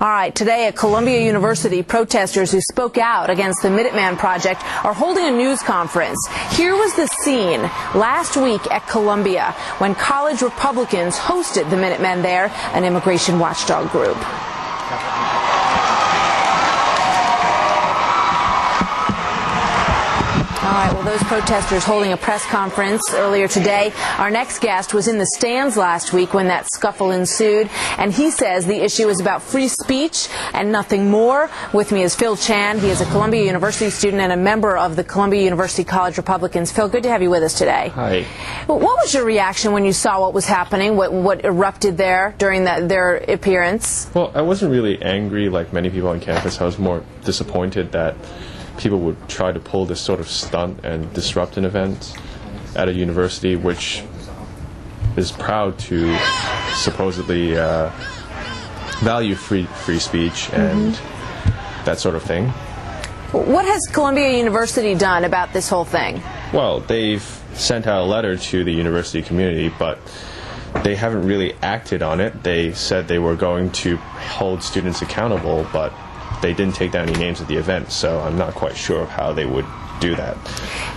All right, today at Columbia University, protesters who spoke out against the Minuteman Project are holding a news conference. Here was the scene last week at Columbia when college Republicans hosted the Minutemen there, an immigration watchdog group. All right, well, those protesters holding a press conference earlier today. Our next guest was in the stands last week when that scuffle ensued, and he says the issue is about free speech and nothing more. With me is Phil Chan. He is a Columbia University student and a member of the Columbia University College Republicans. Phil, good to have you with us today. Hi. What was your reaction when you saw what was happening, what erupted there during their appearance? Well, I wasn't really angry like many people on campus. I was more disappointed that people would try to pull this sort of stunt and disrupt an event at a university which is proud to supposedly value free speech and that sort of thing. What has Columbia University done about this whole thing? Well, they've sent out a letter to the university community, but they haven't really acted on it. They said they were going to hold students accountable, but they didn't take down any names at the event, so I'm not quite sure of how they would do that.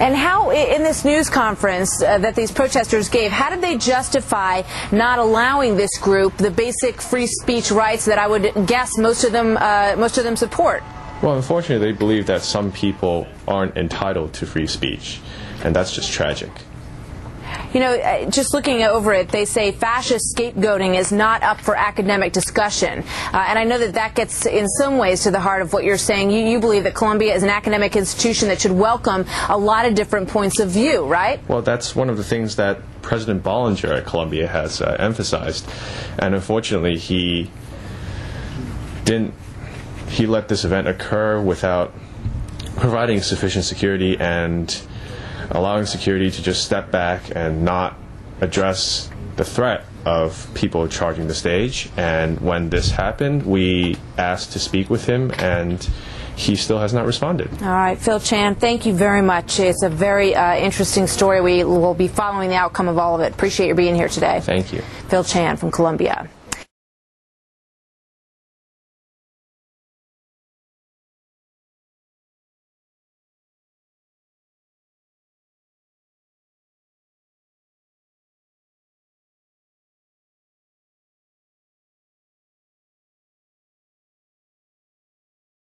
And how, in this news conference that these protesters gave, how did they justify not allowing this group the basic free speech rights that I would guess most of them support? Well, unfortunately, they believe that some people aren't entitled to free speech, and that's just tragic. You know, just looking over it, they say fascist scapegoating is not up for academic discussion. And I know that gets in some ways to the heart of what you're saying. You believe that Columbia is an academic institution that should welcome a lot of different points of view, right? Well, that's one of the things that President Bollinger at Columbia has emphasized. And unfortunately, he let this event occur without providing sufficient security and allowing security to just step back and not address the threat of people charging the stage. And when this happened, we asked to speak with him, and he still has not responded. All right, Phil Chan, thank you very much. It's a very interesting story. We will be following the outcome of all of it. Appreciate your being here today. Thank you. Phil Chan from Columbia.